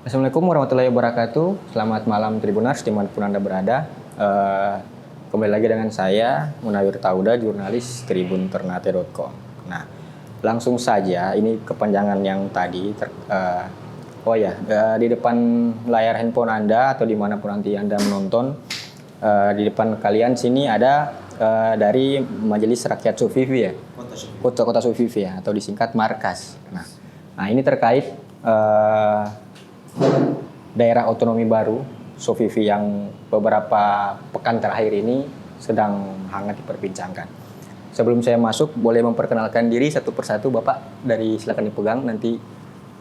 Assalamualaikum warahmatullahi wabarakatuh. Selamat malam Tribuners dimanapun Anda berada. Kembali lagi dengan saya Munawir Tauda, jurnalis tribunternate.com. Nah, langsung saja ini kepanjangan yang tadi. Di depan layar handphone Anda atau dimanapun nanti Anda menonton, di depan kalian sini ada dari Majelis Rakyat Sufifi ya, Kota Sufifi ya, atau disingkat Markas. Nah ini terkait daerah otonomi baru Sufifi yang beberapa pekan terakhir ini sedang hangat diperbincangkan. Sebelum saya masuk, boleh memperkenalkan diri satu persatu, Bapak. Silakan dipegang, nanti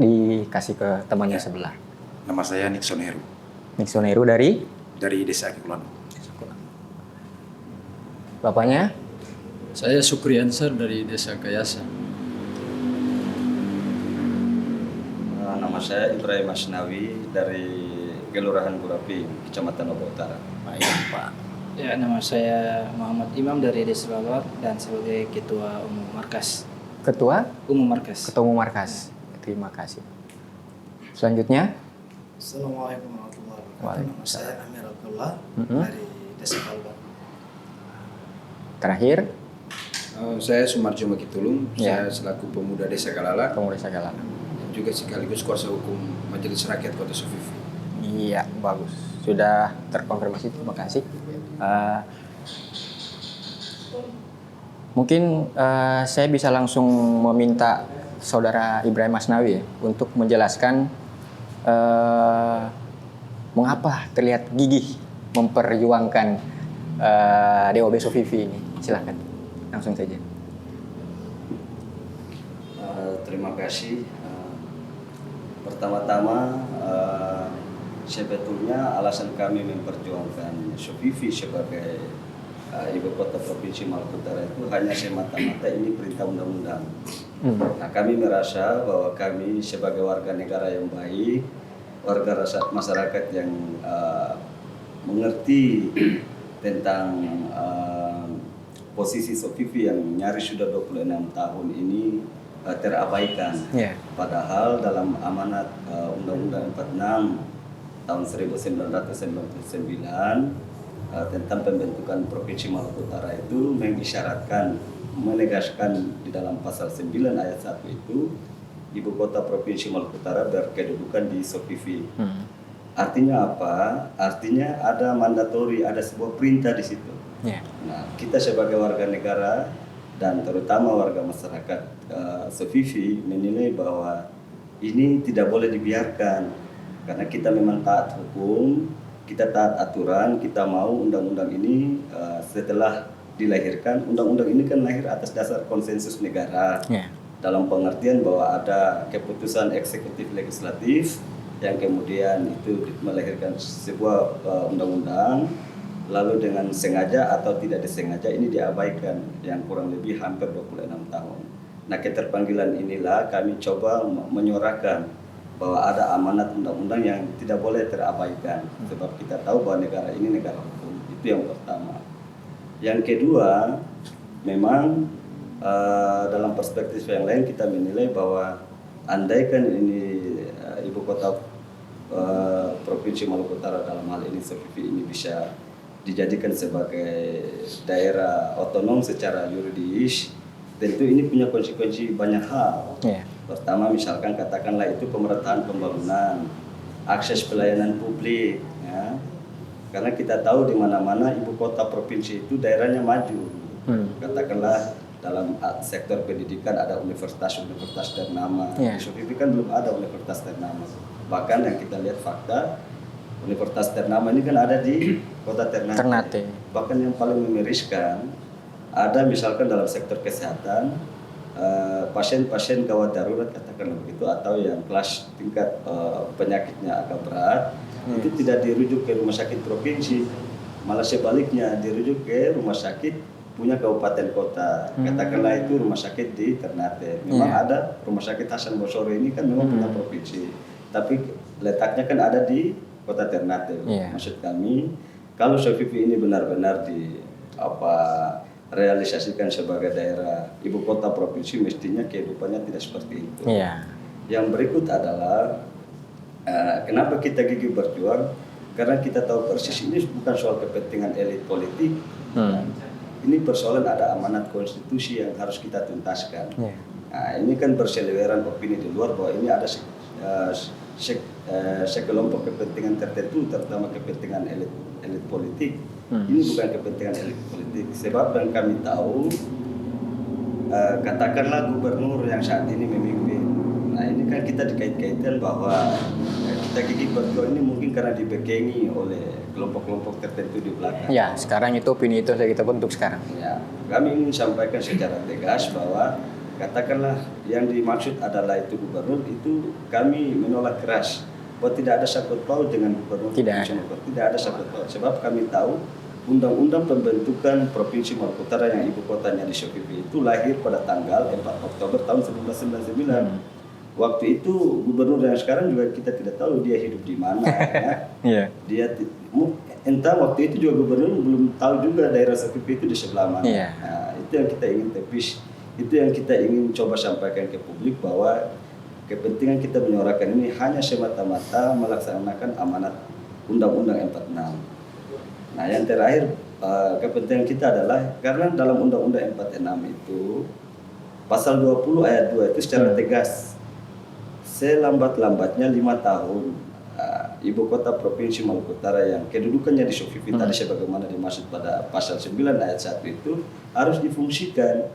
dikasih ke temannya sebelah. Nama saya Nixon Heru. Nixon Heru dari Desa Akikulano. Bapaknya? Saya Sukriansar dari Desa Kayasa. Nama saya Ibrahim Asnawi dari Kelurahan Burapi, Kecamatan Lombok Utara. Baik, Pak. Ya, nama saya Muhammad Imam dari Desa Babak dan sebagai Ketua Umum Markas. Ketua? Umum Markas. Ketua Umum Markas. Terima kasih. Selanjutnya? Assalamualaikum warahmatullahi wabarakatuh. Waalaikumsalam. Nama saya Amir Abdullah dari Desa Babak. Terakhir? Saya Sumarjo Makitulung. Ya. Saya selaku pemuda Desa Galala, Pemuda Sagala. juga sekaligus kuasa hukum Majelis Rakyat Kota Sufifi. Iya, bagus. Sudah terkonfirmasi, terima kasih. Mungkin saya bisa langsung meminta Saudara Ibrahim Asnawi ya, untuk menjelaskan mengapa terlihat gigih memperjuangkan DOB Sufifi ini. Silakan, langsung saja. Terima kasih. Pertama-tama, sebetulnya alasan kami memperjuangkan Sufifi sebagai ibu kota provinsi Maluku Utara itu hanya semata-mata ini perintah undang-undang. Nah, kami merasa bahwa kami sebagai warga negara yang baik, warga masyarakat yang mengerti tentang posisi Sufifi yang nyaris sudah 26 tahun ini terabaikan. Yeah. Padahal dalam amanat Undang-Undang 46 tahun 1999 tentang pembentukan Provinsi Maluku Utara itu mengisyaratkan, menegaskan di dalam pasal 9 ayat 1 itu ibu kota Provinsi Maluku Utara berkedudukan di Sufifi. Artinya apa? Artinya ada mandatori, ada sebuah perintah di situ. Yeah. Nah, kita sebagai warga negara dan terutama warga masyarakat Sufifi menilai bahwa ini tidak boleh dibiarkan karena kita memang taat hukum, kita taat aturan, kita mau undang-undang ini setelah dilahirkan, undang-undang ini kan lahir atas dasar konsensus negara. Yeah. Dalam pengertian bahwa ada keputusan eksekutif legislatif yang kemudian itu melahirkan sebuah undang-undang, lalu dengan sengaja atau tidak disengaja ini diabaikan yang kurang lebih hampir 26 tahun. Nah, keterpanggilan inilah kami coba menyuarakan bahwa ada amanat undang-undang yang tidak boleh terabaikan sebab kita tahu bahwa negara ini negara hukum. Itu yang pertama. Yang kedua, memang dalam perspektif yang lain kita menilai bahwa andaikan ini ibu kota Provinsi Maluku Utara dalam hal ini Sufifi ini bisa dijadikan sebagai daerah otonom secara yuridis, tentu ini punya konsekuensi banyak hal. Yeah. Pertama, misalkan katakanlah itu pemerataan pembangunan, akses pelayanan publik, ya. Karena kita tahu di mana-mana ibu kota provinsi itu daerahnya maju. Katakanlah dalam sektor pendidikan ada universitas ternama. Yeah. Di Sufifi kan belum ada universitas ternama. Bahkan yang kita lihat fakta, universitas ternama ini kan ada di kota Ternate. Bahkan yang paling memiriskan, ada misalkan dalam sektor kesehatan, pasien-pasien gawat darurat katakanlah begitu, atau yang kelas tingkat penyakitnya agak berat, itu tidak dirujuk ke rumah sakit provinsi, malah sebaliknya dirujuk ke rumah sakit punya kabupaten kota. Katakanlah itu rumah sakit di Ternate. Memang ada rumah sakit Hasan Bosoro ini kan memang punya provinsi, tapi letaknya kan ada di kota Ternate. Maksud kami, kalau Sufifi ini benar-benar realisasikan sebagai daerah ibu kota provinsi, mestinya kehidupannya tidak seperti itu. Yeah. Yang berikut adalah Kenapa kita gigih berjuang? Karena kita tahu persis ini bukan soal kepentingan elit politik. Ini persoalan ada amanat konstitusi yang harus kita tuntaskan. Nah, ini kan berseliweran opini di luar bahwa ini ada sekelompok kepentingan tertentu, terutama kepentingan elit politik. Ini bukan kepentingan elit politik. Sebab yang kami tahu, katakanlah gubernur yang saat ini memimpin. Nah ini kan kita dikait-kaitkan bahwa kita gigih berjuang ini mungkin karena dibekengi oleh kelompok-kelompok tertentu di belakang. Ya, sekarang itu opini itu yang kita bentuk sekarang. Ya, kami ingin sampaikan secara tegas bahwa katakanlah yang dimaksud adalah itu gubernur, itu kami menolak keras bahwa tidak ada sangkut paut dengan gubernur. Tidak ada sangkut paut. Sebab kami tahu Undang-Undang Pembentukan Provinsi Maluku Utara yang ibu kotanya di Sofifi itu lahir pada tanggal 4 Oktober tahun 1999. Waktu itu gubernur yang sekarang juga kita tidak tahu dia hidup di mana. Ya. Dia entah waktu itu juga gubernur belum tahu juga daerah Sofifi itu di sebelah mana. Nah, itu yang kita ingin tepis, itu yang kita ingin coba sampaikan ke publik bahwa kepentingan kita menyuarakan ini hanya semata-mata melaksanakan amanat Undang-Undang 46. Nah yang terakhir kepentingan kita adalah karena dalam Undang-Undang 46 itu pasal 20 ayat 2 itu secara tegas selambat-lambatnya 5 tahun ibu kota provinsi Maluku Utara yang kedudukannya di Sofifi tadi sebagaimana dimaksud pada pasal 9 ayat 1 itu harus difungsikan.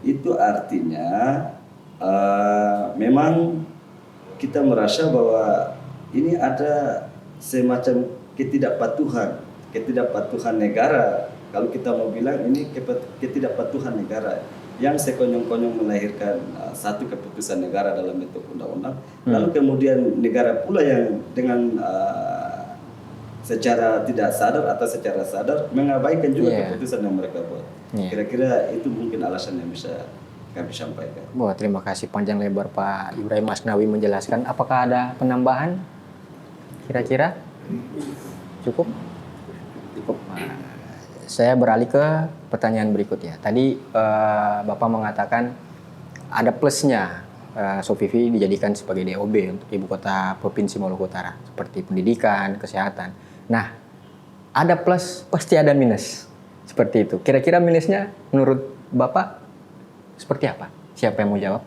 Itu artinya memang kita merasa bahwa ini ada semacam ketidakpatuhan negara. Kalau kita mau bilang ini ketidakpatuhan negara yang sekonyong-konyong melahirkan satu keputusan negara dalam bentuk undang-undang, lalu kemudian negara pula yang dengan secara tidak sadar atau secara sadar mengabaikan juga keputusan yang mereka buat. Kira-kira itu mungkin alasan yang bisa kami sampaikan. Wah, terima kasih panjang lebar Pak Ibrahim Asnawi menjelaskan. Apakah ada penambahan? Kira-kira cukup? Cukup. Saya beralih ke pertanyaan berikutnya. Tadi Bapak mengatakan ada plusnya Sofifi dijadikan sebagai DOB untuk ibu kota provinsi Maluku Utara seperti pendidikan, kesehatan. Nah, ada plus pasti ada minus seperti itu. Kira-kira minusnya menurut Bapak seperti apa? Siapa yang mau jawab?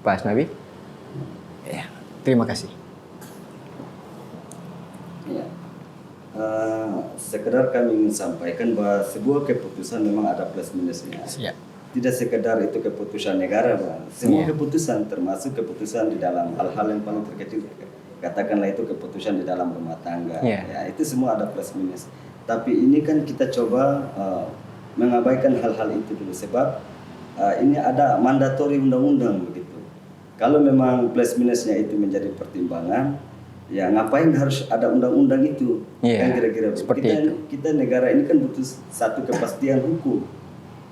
Pak Asnawi? Ya, terima kasih. Ya. Sekedar kami ingin sampaikan bahwa sebuah keputusan memang ada plus minusnya. Tidak sekedar itu keputusan negara, Bang. Semua keputusan termasuk keputusan di dalam hal-hal yang paling terkecil. Katakanlah itu keputusan di dalam rumah tangga. Ya, itu semua ada plus minus. Tapi ini kan kita coba mengabaikan hal-hal itu dulu sebab ini ada mandatori undang-undang begitu. Kalau memang plus minusnya itu menjadi pertimbangan, ya ngapain harus ada undang-undang itu? Kan kira-kira kita negara ini kan butuh satu kepastian hukum.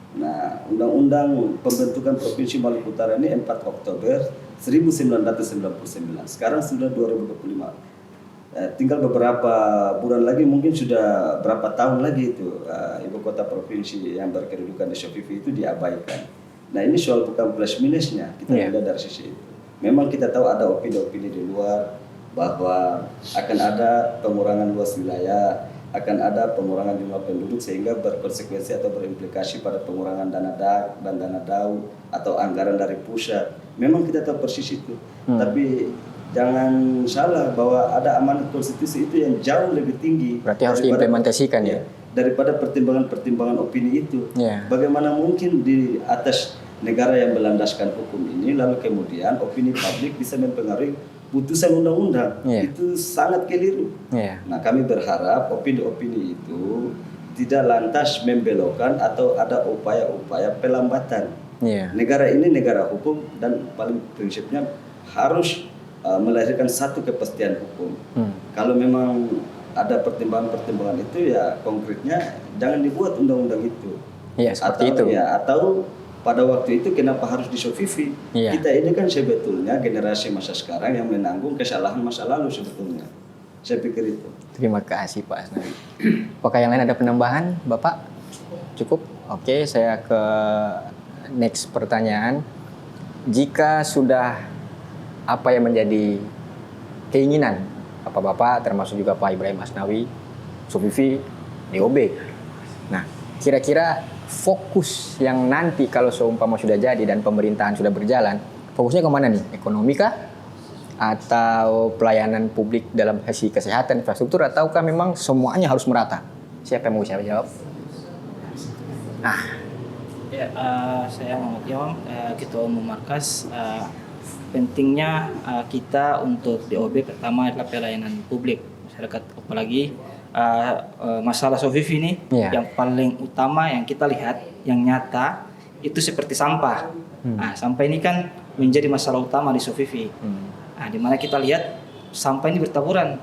Nah, Undang-Undang Pembentukan Provinsi Maluku Utara ini 4 Oktober 1999. Sekarang sudah 2025. Tinggal beberapa bulan lagi, mungkin sudah berapa tahun lagi itu ibu kota provinsi yang berkedudukan di Sofifi itu diabaikan. Nah ini soal bukan plus minusnya, kita lihat dari sisi itu. Memang kita tahu ada opini-opini di luar bahwa akan ada pengurangan luas wilayah, akan ada pengurangan jumlah penduduk sehingga berkonsekuensi atau berimplikasi pada pengurangan dana DAK dan dana DAU atau anggaran dari pusat. Memang kita tahu persis itu, tapi jangan salah bahwa ada amanat konstitusi itu yang jauh lebih tinggi. Berarti harus diimplementasikan ya? Daripada pertimbangan-pertimbangan opini itu. Bagaimana mungkin di atas negara yang berlandaskan hukum ini lalu kemudian opini publik bisa mempengaruhi putusan undang-undang? Itu sangat keliru. Nah kami berharap opini-opini itu tidak lantas membelokkan atau ada upaya-upaya pelambatan. Negara ini negara hukum dan paling prinsipnya harus melahirkan satu kepastian hukum. Kalau memang ada pertimbangan-pertimbangan itu ya konkretnya jangan dibuat undang-undang itu. Seperti itu. Atau pada waktu itu kenapa harus di Sofifi? Kita ini kan sebetulnya generasi masa sekarang yang menanggung kesalahan masa lalu sebetulnya. Saya pikir itu. Terima kasih Pak Asnawi. Apakah yang lain ada penambahan, Bapak? Cukup? Oke, saya ke next pertanyaan. Jika sudah apa yang menjadi keinginan Bapak-bapak, termasuk juga Pak Ibrahim Asnawi, Sofifi, DOB. Nah, kira-kira fokus yang nanti kalau seumpama sudah jadi dan pemerintahan sudah berjalan, fokusnya kemana nih? Ekonomi kah? Atau pelayanan publik dalam sisi kesehatan, infrastruktur, ataukah memang semuanya harus merata? Siapa yang mau siapa jawab? Nah, Ya, saya Muhammad Imam, Ketua Umum Markas. Pentingnya kita untuk DOB pertama adalah pelayanan publik masyarakat, apalagi masalah Sofifi ini yang paling utama yang kita lihat yang nyata itu seperti sampah. Nah, sampah ini kan menjadi masalah utama di Sofifi. Nah, di mana kita lihat sampah ini bertaburan.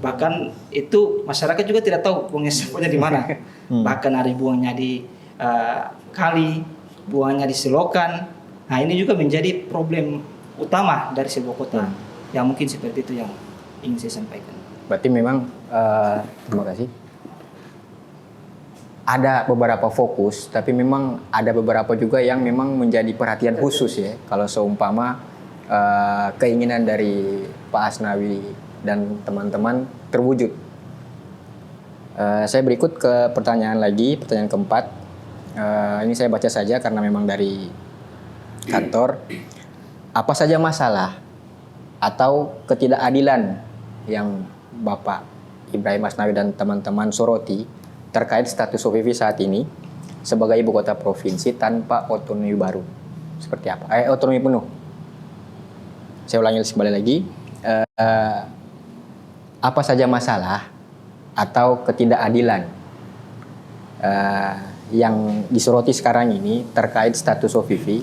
Bahkan itu masyarakat juga tidak tahu buangnya sampahnya di mana. Bahkan ada buangnya di kali, buangnya di selokan. Nah, ini juga menjadi problem utama dari sebuah kota. Yang mungkin seperti itu yang ingin saya sampaikan. berarti memang terima kasih. Ada beberapa fokus, tapi memang ada beberapa juga yang memang menjadi perhatian khusus ya. Kalau seumpama keinginan dari Pak Asnawi dan teman-teman terwujud. Saya berikut ke pertanyaan lagi, pertanyaan keempat. Ini saya baca saja karena memang dari kantor. Apa saja masalah atau ketidakadilan yang Bapak Ibrahim Asnawi dan teman-teman soroti terkait status Sofifi saat ini sebagai ibu kota provinsi tanpa otonomi baru? Seperti apa? Otonomi penuh. Saya ulangi sekali lagi. Apa saja masalah atau ketidakadilan yang disoroti sekarang ini terkait status Sofifi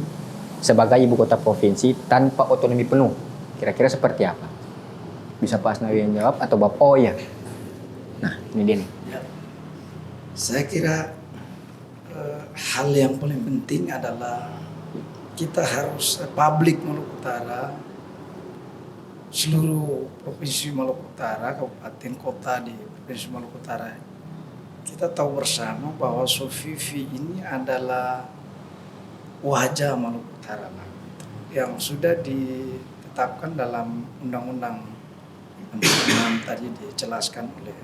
sebagai ibu kota provinsi tanpa otonomi penuh? Kira-kira seperti apa? Bisa Pak Asnawi yang jawab atau Bapak? Oh ya. Nah, ini dia nih. Ya. Saya kira hal yang paling penting adalah kita harus publik Maluku Utara, seluruh provinsi Maluku Utara, kabupaten kota di provinsi Maluku Utara, kita tahu bersama bahwa Sofifi ini adalah wajah Maluku Utara yang sudah ditetapkan dalam undang-undang yang tadi dijelaskan oleh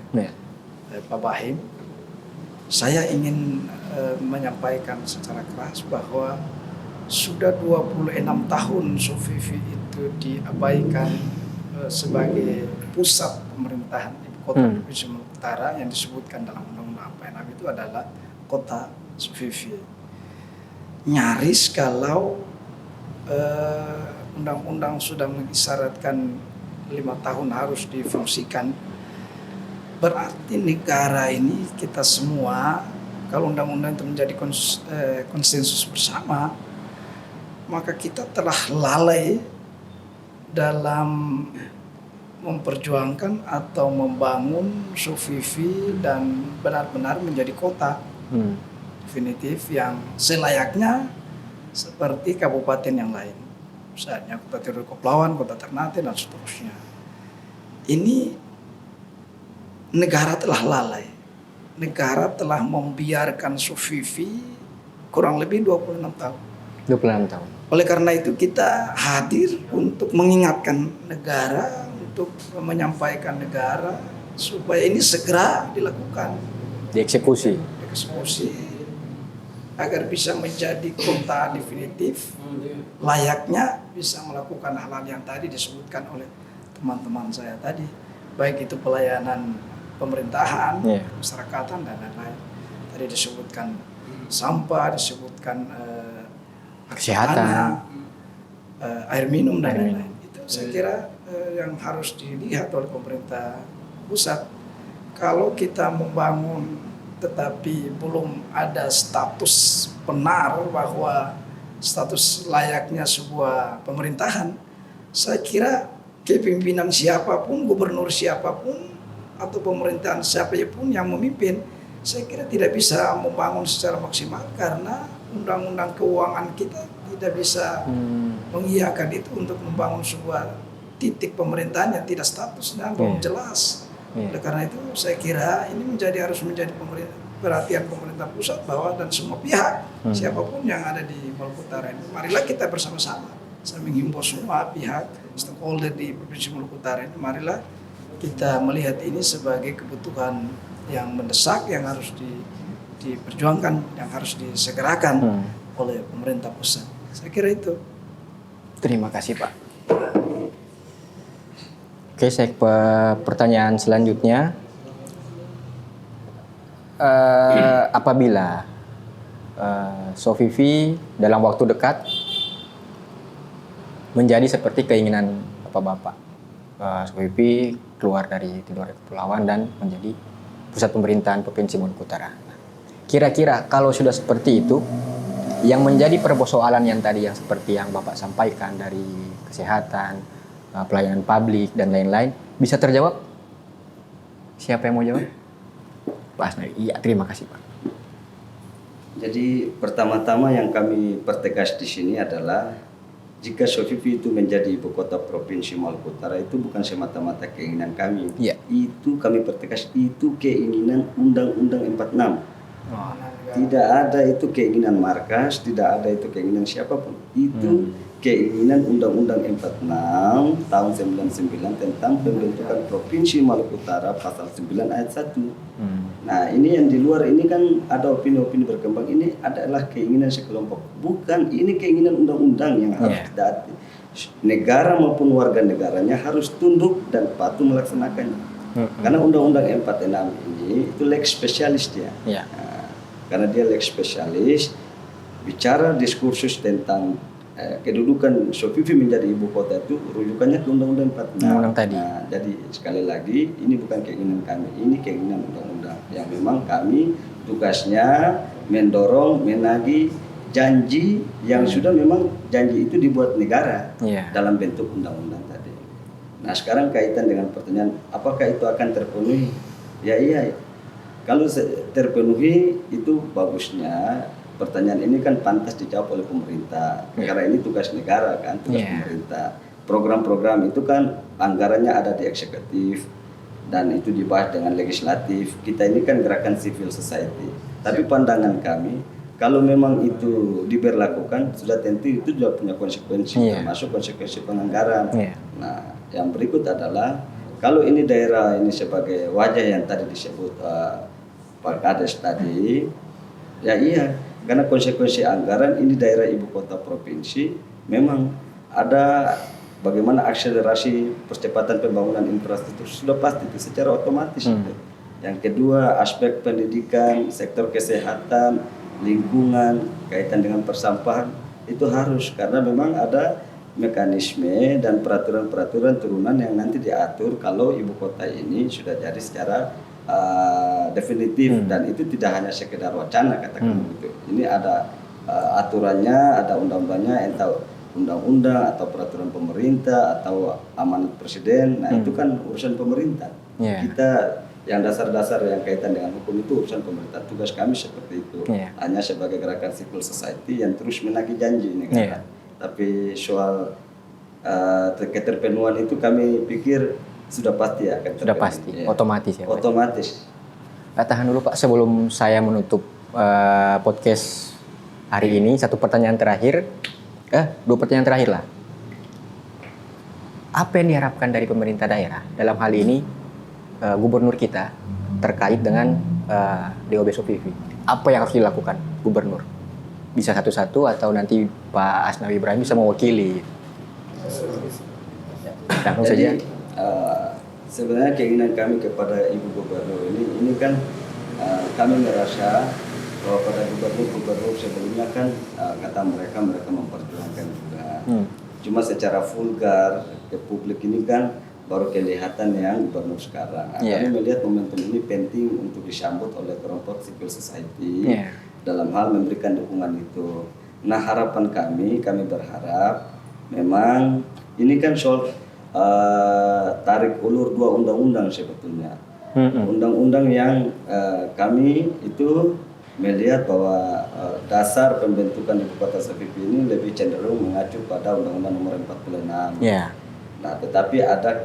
Pak Bahim. Saya ingin menyampaikan secara keras bahwa sudah 26 tahun Sofifi itu diabaikan sebagai pusat pemerintahan ibu kota provinsi Maluku Utara yang disebutkan dalam undang-undang PNM itu adalah kota Sofifi. Nyaris kalau undang-undang sudah mengisyaratkan 5 tahun harus difungsikan, berarti negara ini kita semua, kalau undang-undang itu menjadi konsensus bersama, maka kita telah lalai dalam memperjuangkan atau membangun Sofifi dan benar-benar menjadi kota definitif yang selayaknya seperti kabupaten yang lain. Misalnya Kota Tidore Kepulauan, Kota Ternate, dan seterusnya. Ini negara telah lalai. Negara telah membiarkan Sofifi kurang lebih 26 tahun. 26 tahun. Oleh karena itu kita hadir untuk mengingatkan negara, untuk menyampaikan negara supaya ini segera dilakukan. Dieksekusi. Agar bisa menjadi kota definitif, layaknya bisa melakukan hal-hal yang tadi disebutkan oleh teman-teman saya tadi, baik itu pelayanan pemerintahan, masyarakatan, dan lain-lain. Tadi disebutkan sampah, disebutkan kesehatan, air minum, dan lain-lain. Itu saya kira yang harus dilihat oleh pemerintah pusat. Kalau kita membangun tetapi belum ada status benar bahwa status layaknya sebuah pemerintahan, saya kira kepemimpinan siapapun, gubernur siapapun, atau pemerintahan siapapun yang memimpin, saya kira tidak bisa membangun secara maksimal karena undang-undang keuangan kita tidak bisa mengiyakan itu untuk membangun sebuah titik pemerintahan yang tidak statusnya belum jelas. Oleh karena itu saya kira ini harus menjadi perhatian pemerintah pusat bahwa dan semua pihak siapapun yang ada di Maluku Utara ini, marilah kita bersama-sama saya menghimbau semua pihak stakeholder di Provinsi Maluku Utara ini, marilah kita melihat ini sebagai kebutuhan yang mendesak yang harus diperjuangkan, yang harus disegerakan oleh pemerintah pusat. Saya kira itu. Terima kasih Pak. Oke, saya ke pertanyaan selanjutnya. Apabila Sofifi dalam waktu dekat menjadi seperti keinginan Bapak-Bapak, Sofifi keluar dari Tidore Kepulauan dan menjadi pusat pemerintahan Provinsi Maluku Utara. Kira-kira kalau sudah seperti itu, yang menjadi persoalan yang tadi yang seperti yang Bapak sampaikan dari kesehatan, pelayanan publik dan lain-lain bisa terjawab? Siapa yang mau jawab? Pak Asnawi. Iya, terima kasih Pak. Jadi pertama-tama yang kami pertegas di sini adalah jika Sofifi itu menjadi ibu kota Provinsi Maluku Utara itu bukan semata-mata keinginan kami. Iya. Itu kami pertegas, itu keinginan Undang-Undang 46. Oh. Tidak ada itu keinginan markas, tidak ada itu keinginan siapapun. Itu keinginan Undang-Undang 46 tahun 99 tentang pembentukan Provinsi Maluku Utara pasal 9 ayat 1. Nah, ini yang di luar ini kan ada opini-opini berkembang, ini adalah keinginan sekelompok. Bukan, ini keinginan undang-undang yang harus ditaati. Negara maupun warga negaranya harus tunduk dan patuh melaksanakannya. Karena Undang-Undang 46 ini itu lex spesialis dia. Nah, karena dia lex spesialis, bicara diskursus tentang kedudukan Sofifi menjadi ibu kota itu rujukannya ke Undang-Undang 46. Undang-undang tadi. Nah, jadi sekali lagi ini bukan keinginan kami, ini keinginan undang-undang yang memang kami tugasnya mendorong, menagih janji yang sudah memang janji itu dibuat negara dalam bentuk undang-undang tadi. Nah, sekarang kaitan dengan pertanyaan apakah itu akan terpenuhi? Ya iya. Kalau terpenuhi itu bagusnya. Pertanyaan ini kan pantas dijawab oleh pemerintah, karena ini tugas negara kan, tugas pemerintah. Program-program itu kan anggarannya ada di eksekutif dan itu dibahas dengan legislatif. Kita ini kan gerakan civil society. Tapi pandangan kami, kalau memang itu diberlakukan, sudah tentu itu juga punya konsekuensi, termasuk konsekuensi penganggaran. Nah, yang berikut adalah kalau ini daerah ini sebagai wajah yang tadi disebut Pak Kades tadi, ya iya. Karena konsekuensi anggaran ini daerah ibu kota provinsi memang ada bagaimana akselerasi percepatan pembangunan infrastruktur sudah pasti itu secara otomatis. Yang kedua aspek pendidikan, sektor kesehatan, lingkungan, kaitan dengan persampahan itu harus karena memang ada mekanisme dan peraturan-peraturan turunan yang nanti diatur kalau ibu kota ini sudah jadi secara definitif dan itu tidak hanya sekedar wacana katakan begitu. Ini ada aturannya, ada undang-undangnya, entah undang-undang atau peraturan pemerintah atau amanat presiden. Nah itu kan urusan pemerintah. Kita yang dasar-dasar yang kaitan dengan hukum itu urusan pemerintah. Tugas kami seperti itu. Hanya sebagai gerakan civil society yang terus menagih janji negara. Tapi soal keterpenuhan itu kami pikir sudah pasti akan terpenuhi. Sudah pasti, otomatis ya Pak? Otomatis. Tahan dulu Pak, sebelum saya menutup podcast hari ini, satu pertanyaan terakhir. Dua pertanyaan terakhir lah. Apa yang diharapkan dari pemerintah daerah dalam hal ini gubernur kita terkait dengan DOB Sofifi? Apa yang harus dilakukan gubernur? Bisa satu-satu atau nanti Pak Asnawi Ibrahim bisa mewakili? Langsung saja. Sebenarnya keinginan kami kepada Ibu Gubernur ini kan kami merasa bahwa pada gubernur sebelumnya kan kata mereka memperjuangkan juga. Cuma secara vulgar ke publik ini kan baru kelihatan yang gubernur sekarang. Kami melihat momentum ini penting untuk disambut oleh kelompok civil society dalam hal memberikan dukungan itu. Nah harapan kami berharap memang ini kan soal tarik ulur dua undang-undang sebetulnya. Undang-undang yang kami itu melihat bahwa dasar pembentukan ibu kota Sofifi ini lebih cenderung mengacu pada Undang-Undang Nomor 46. Nah, tetapi ada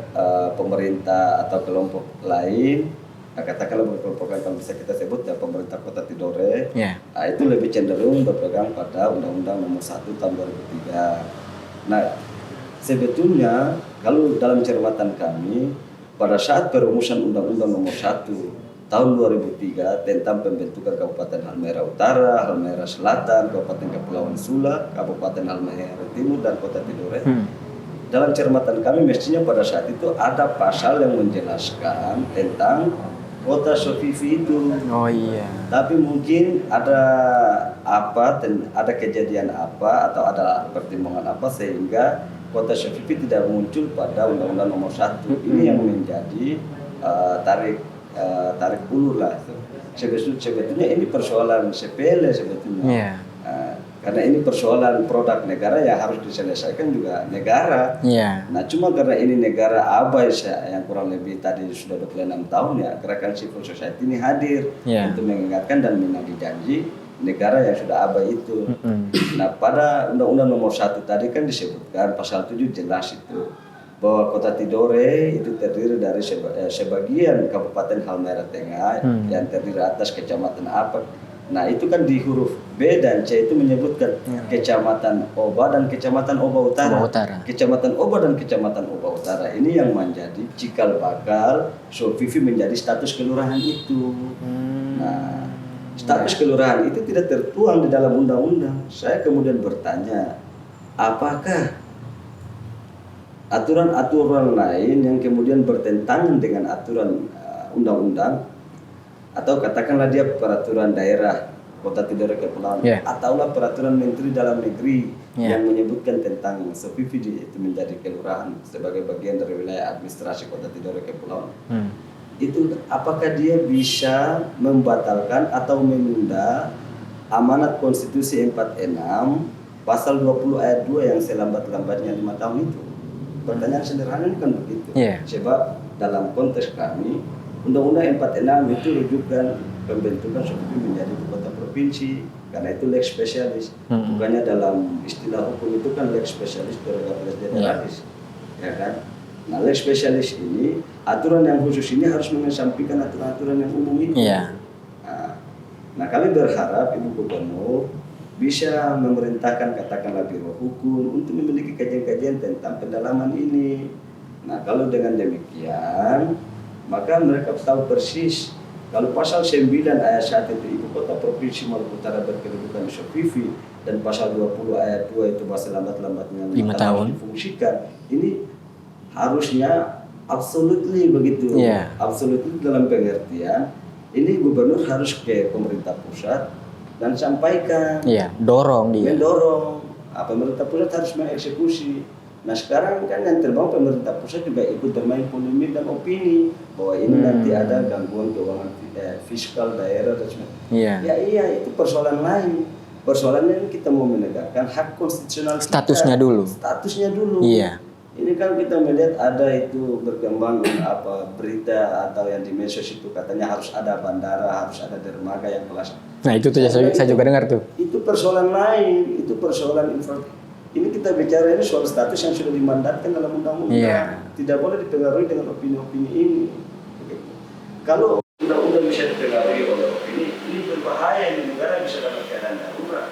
pemerintah atau kelompok lain, katakanlah kelompok yang bisa kita sebut ya pemerintah Kota Tidore, itu lebih cenderung berpegang pada Undang-Undang Nomor 1 tahun 2003. Nah, sebetulnya kalau dalam cermatan kami pada saat perumusan Undang-Undang Nomor 1 tahun 2003 tentang pembentukan Kabupaten Halmahera Utara, Halmahera Selatan, Kabupaten Kepulauan Sula, Kabupaten Halmahera Timur dan Kota Tidore. Dalam cermatan kami mestinya pada saat itu ada pasal yang menjelaskan tentang kota Sofifi itu. Oh iya. Tapi mungkin ada ada kejadian apa atau ada pertimbangan apa sehingga kota Sofifi tidak muncul pada Undang-Undang Nomor 1. Ini yang menjadi tarik ulur lah. Sebetulnya ini persoalan sepele sebetulnya. Iya. Karena ini persoalan produk negara yang harus diselesaikan juga negara. Iya. Nah cuma karena ini negara abai yang kurang lebih tadi sudah 26 tahun ya, gerakan civil society ini hadir untuk mengingatkan dan menagih janji negara yang sudah abai itu. Nah pada Undang-Undang Nomor 1 tadi kan disebutkan pasal 7 jelas itu bahwa Kota Tidore itu terdiri dari sebagian Kabupaten Halmahera Tengah yang terdiri atas kecamatan apa. Nah itu kan di huruf B dan C itu menyebutkan Kecamatan Oba dan Kecamatan Oba Utara. Kecamatan Oba dan Kecamatan Oba Utara ini yang menjadi cikal bakal Sofifi menjadi status kelurahan itu. Nah status kelurahan itu tidak tertuang di dalam undang-undang. Saya kemudian bertanya, apakah aturan-aturan lain yang kemudian bertentangan dengan aturan undang-undang atau katakanlah dia peraturan daerah Kota Tidore Kepulauan ataulah peraturan Menteri Dalam Negeri yang menyebutkan tentang Sofifi itu menjadi kelurahan sebagai bagian dari wilayah administrasi Kota Tidore Kepulauan. Itu apakah dia bisa membatalkan atau menunda amanat konstitusi 46 pasal 20 ayat 2 yang selambat-lambatnya 5 tahun itu? Pertanyaan sederhana kan begitu. Sebab dalam konteks kami Undang-Undang 46 itu rujukan pembentukan Sofifi menjadi ibu kota provinsi karena itu lex spesialis. Bukannya dalam istilah hukum itu kan lex spesialis prerogatif generalis, ya kan? Nah lex spesialis ini aturan yang khusus ini harus mengesampingkan aturan-aturan yang umum itu. Nah kami berharap Ibu Gubernur bisa memerintahkan katakanlah Biro Hukum untuk memiliki kajian-kajian tentang pendalaman ini. Nah kalau dengan demikian maka mereka tahu persis kalau pasal 9 ayat 1 itu ibu kota provinsi Maluku Utara berkedudukan di Sofifi dan pasal 20 ayat 2 itu masa lambat-lambatnya 5 tahun difungsikan. Ini harusnya absolutely begitu. Absolutely dalam pengertian ini gubernur harus ke pemerintah pusat dan sampaikan. Mendorong. Pemerintah pusat harus mengeksekusi. Nah sekarang kan yang terbangun pemerintah pusat juga ikut bermain polemik dan opini bahwa ini nanti ada gangguan keuangan fiskal daerah dan sebagainya. Iya itu persoalan lain. Persoalannya kita mau menegakkan hak konstitusional statusnya kita. Dulu. Ini kan kita melihat ada itu berkembang berita atau yang di medsos itu katanya harus ada bandara, harus ada dermaga yang kelas. Nah itu tuh saya juga dengar tuh. Itu persoalan lain, itu persoalan ini kita bicara ini soal status yang sudah dimandatkan dalam undang-undang. Tidak boleh dipengaruhi dengan opini-opini ini. Kalau undang-undang bisa dipengaruhi oleh opini, ini berbahaya, ini negara bisa dalam keadaan darurat.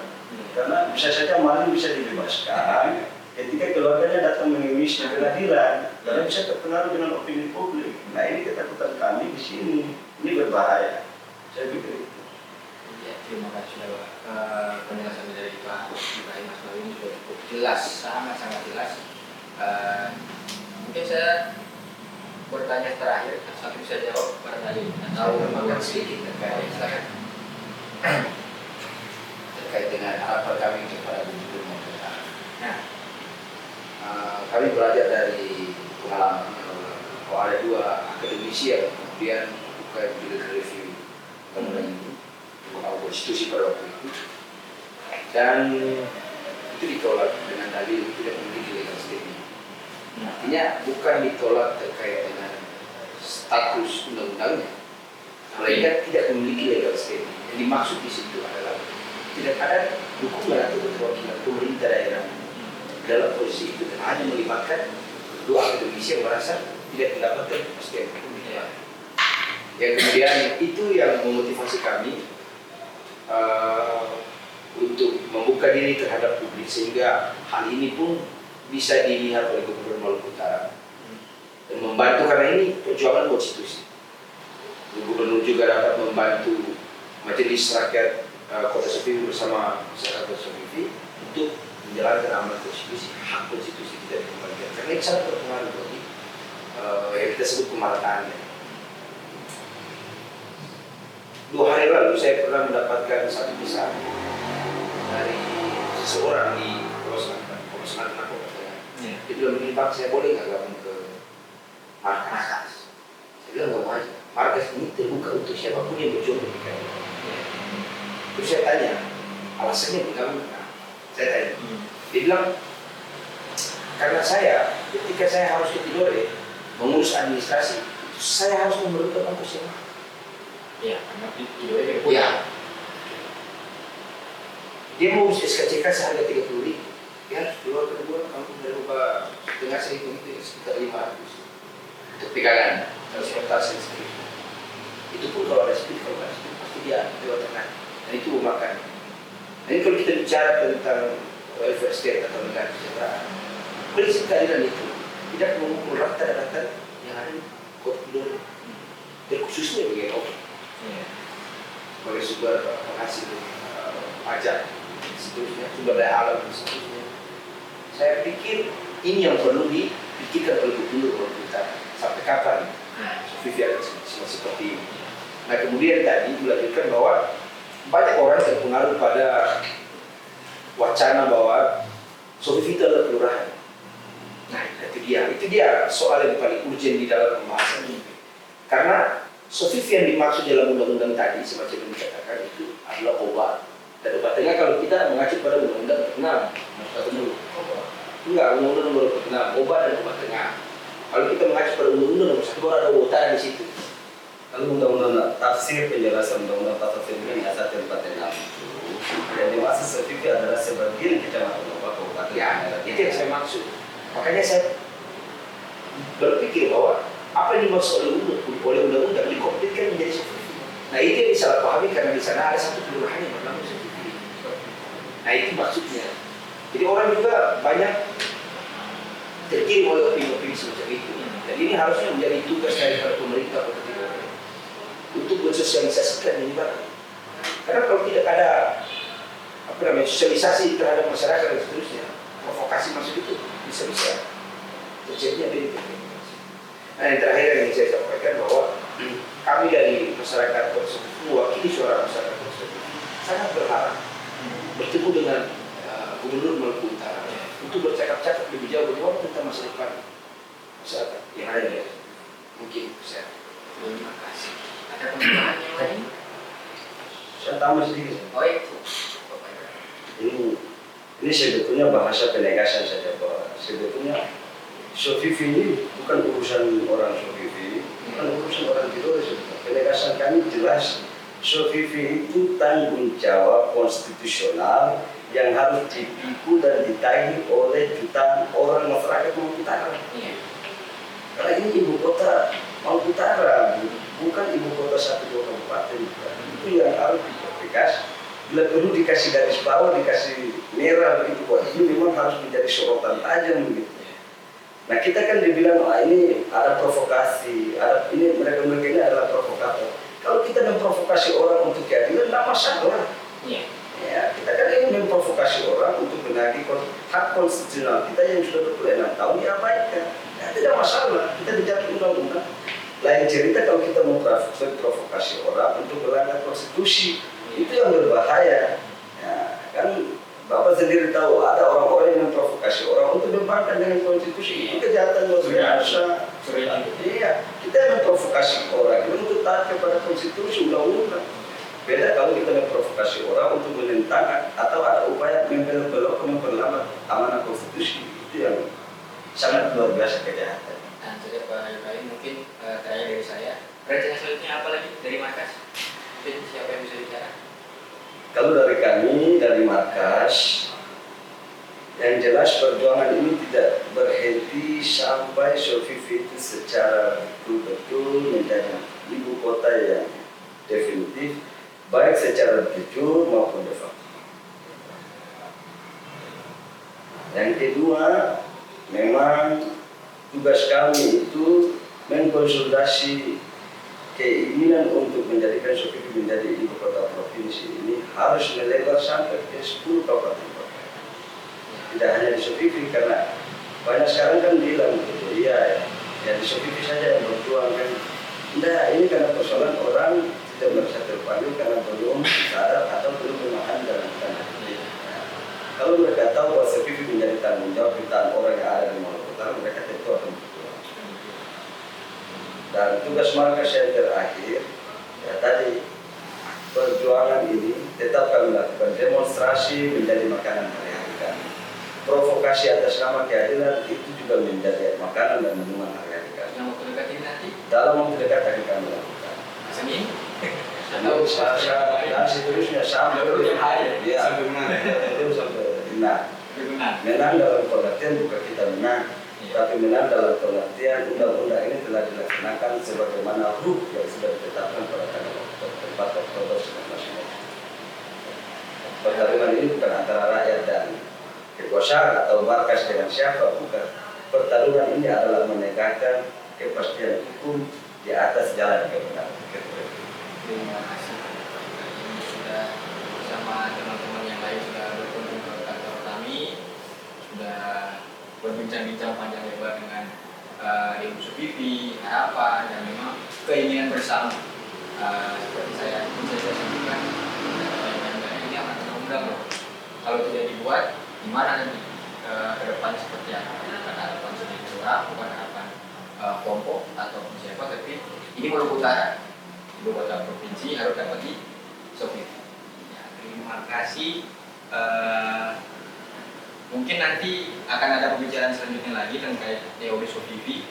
Karena bisa saja maling bisa dibebaskan ketika keluarganya datang mengemis di pengadilan, karena bisa terpengaruh dengan opini publik. Nah ini ketakutan kami di sini, ini berbahaya. Saya pikir itu. Terima kasih Pak. Penjelasan dari Pak Ibrahim Asmawi ini sudah cukup jelas, sangat-sangat jelas. Mungkin saya bertanya terakhir, satu bisa jawab barangkali atau menambahkan sedikit terkait dengan harapan kami kepada gubernur Maluku. Nah, kami belajar dari pengalaman kalau ada dua akademisi yang kemudian bukan judicial review kemudian itu konstitusi pada waktu itu dan itu ditolak dengan dalil tidak memiliki legal standing. Artinya bukan ditolak terkait dengan status undang-undangnya, mereka tidak memiliki legal standing. Yang dimaksud di situ adalah tidak ada dukungan atau keterwakilan pemerintah daerah dalam posisi itu dan hanya melibatkan dua akademisi yang merasa tidak mendapatkan kepastian hukum. Yang kemudian itu yang memotivasi kami untuk membuka diri terhadap publik sehingga hal ini pun bisa dilihat oleh Gubernur Maluku Utara dan membantu, karena ini perjuangan konstitusi. Gubernur juga dapat membantu Majelis Rakyat Kota Sofifi bersama masyarakat Kota Sofifi untuk menjalankan amanat konstitusi, hak konstitusi kita dikembalikan. Karena ini sangat berpengaruh bagi yang kita sebut kemarataannya. 2 hari lalu saya pernah mendapatkan satu pesan dari seseorang di Pulau Selatan Napo katanya. Dia bilang begini, Pak, saya boleh nggak gabung ke markas? Saya bilang nggak mau aja. Markas ini terbuka untuk siapapun yang berjuang di PKI. Terus saya tanya, alasannya bergabung kenapa? Saya tanya. Dia bilang, karena saya, ketika saya harus ke Tidore mengurus administrasi, saya harus memerlukan ongkos yang mahal. Iya, karena Tidore Ya. Dia mau urus SKCK seharga 30.000. Dia harus keluar kedua, kamu dari rumah setengah saya itu sekitar 500 untuk pegangan transportasi sendiri. Itu pun kalau ada speed, kalau ada speed pasti dia lewat tengah. Dan itu makan. Jadi kalau kita bicara tentang welfare state atau negara kesejahteraan, prinsip keadilan itu tidak memukul rata yang ada di Kota Tidore. Dan khususnya bagi NU sebagai sumber penghasil pajak, seterusnya sumber daya alam dan seterusnya. Saya pikir ini yang perlu dipikirkan oleh Gubernur Maluku Utara. Sampai kapan Sofifi akan seperti ini? Nah, kemudian tadi dilanjutkan bahwa banyak orang terpengaruh pada wacana bahwa Sofifi itu adalah kelurahan. Nah, itu dia soal yang paling urgent di dalam pembahasan ini. Karena Sofifi yang dimaksud dalam undang-undang tadi semacam yang dikatakan itu adalah obat. Dan obatnya kalau kita mengacu pada undang-undang 6 enggak, undang-undang nomor 6 obat dan obat tengah. Kalau kita mengacu pada undang-undang nomor 1 ada obat di situ. Lalu undang-undang tafsir penjelasan undang-undang pasal 9 ayat 1 dan 46 yang dimaksud Sofifi adalah sebagian kecamatan kabupaten. Ya, itu yang saya maksud. Makanya saya berpikir bahwa apa yang dimaksud oleh undang-undang dikonflikkan menjadi Sofifi. Nah, itu yang disalahpahami karena di sana ada satu kelurahan yang bernama Sofifi. Nah, itu maksudnya. Jadi orang juga banyak tergiring oleh opini-opini semacam itu. Dan ini harusnya menjadi tugas daripada pemerintah Kota Tidore untuk mensosialisasikan ini barang. Karena kalau tidak ada sosialisasi terhadap masyarakat dan seterusnya, provokasi masuk itu bisa terjadinya bentuk. Nah, yang terakhir yang saya sampaikan bahwa kami dari masyarakat Kota Sofifi mewakili suara masyarakat Kota Sofifi sangat berharap bertemu dengan Gubernur Maluku Utara untuk bercakap-cakap lebih jauh bagaimana tentang masa depan masyarakat yang ada di mungkin saya. Terima kasih. Ada penambahan yang lain? Saya tambah sedikit. Oh itu. Ini sebetulnya bahasa penegasan saja, bahwa sebetulnya Sofifi ini bukan urusan orang Sofifi, bukan urusan orang Tidore. Penegasan kami jelas, Sofifi itu tanggung jawab konstitusional yang harus dipikul dan ditagih oleh jutaan orang masyarakat Maluku Utara. Karena ini ibu kota Maluku Utara, bukan ibu kota 1-2 kabupaten. Itu yang harus dipertegas. Bila perlu dikasih garis bawah, dikasih merah begitu, bahwa ini memang harus menjadi sorotan tajam begitu. Nah, kita kan dibilang, ini ada provokasi, ini mereka ini adalah provokator. Kalau kita memprovokasi orang untuk keadilan, tidak masalah. Ya, kita kan ingin memprovokasi orang untuk menagih hak konstitusional kita yang sudah 26 tahun diabaikan. Ya, tidak masalah, kita bicara undang-undang. Lain cerita kalau kita memprovokasi orang untuk melanggar konstitusi, itu yang berbahaya. Ya, kan Bapak sendiri tahu ada orang-orang yang memprovokasi orang untuk membangkang dengan konstitusi, itu kejahatan luar biasa. Iya, kita memprovokasi orang untuk taat kepada konstitusi, undang-undang. Beda kalau kita memprovokasi orang untuk menentang atau ada upaya membelok memperlambat amanah konstitusi, itu yang sangat luar biasa kejahatan. Dan saja Pak Haji, mungkin tanya dari saya. Rencana selanjutnya apa lagi dari markas? Mungkin siapa yang bisa bicara? Kalau dari kami, dari markas, yang jelas perjuangan ini tidak berhenti sampai Sofifi itu secara betul-betul menjadi ibu kota yang definitif, baik secara jujur maupun de facto. Yang kedua, memang tugas kami itu mengkonsolidasi keinginan untuk menjadikan Sofifi menjadi ibu kota provinsi ini harus melebar sampai ke 10 kabupaten kota. Tidak hanya di Sofifi, karena banyak sekarang kan bilang gitu, iya ya di Sofifi saja yang berjuang kan. Tidak, ini karena persoalan orang tidak merasa terpanggil karena belum sadar atau belum memahami dalam tanda kutip. Kalau mereka tahu bahwa Sofifi menjadi tanggung jawab jutaan orang yang ada di Maluku Utara, mereka tentu akan berjuang. Dan tugas markas yang terakhir, ya tadi perjuangan ini tetap kami lakukan demonstrasi menjadi makanan hari-hari kami. Provokasi atas nama keadilan itu juga menjadi makanan dan minuman hari-hari kami. Yang waktu dekat ini nanti Dalam waktu dekat akan kami lakukan. Senin Atau Selasa dan seterusnya sampai ya, menang dalam pengertian bukan kita menang, tapi menang dalam pengertian undang-undang ini telah dilaksanakan sebagaimana ruh yang sudah ditetapkan pada tanggal 4 Oktober 1990. Pertarungan ini bukan antara rakyat dan kekuasaan atau markas dengan siapa, bukan. Pertarungan ini adalah menegakkan kepastian hukum di atas jalan kebenaran. terima kasih ini sudah bersama teman-teman yang lain sudah berkunjung ke kantor kami, sudah berbincang-bincang panjang lebar dengan Ibu Sofifi, harapan dan memang keinginan bersama. Seperti saya sebutkan, ini akan undang-undang loh. Kalau tidak dibuat, gimana nanti ke depan seperti apa? Bukan harapan sendiri orang, bukan harapan kelompok atau siapa, tapi ini Maluku Utara, ibu kota provinsi harus dapat di Sofifi. Ya, terima kasih. Mungkin nanti akan ada pembicaraan selanjutnya lagi terkait DOB Sofifi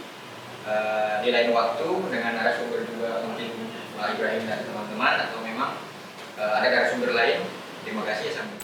di lain waktu dengan narasumber juga, mungkin Pak Ibrahim dan teman-teman, atau memang ada narasumber lain. Terima kasih. Sampai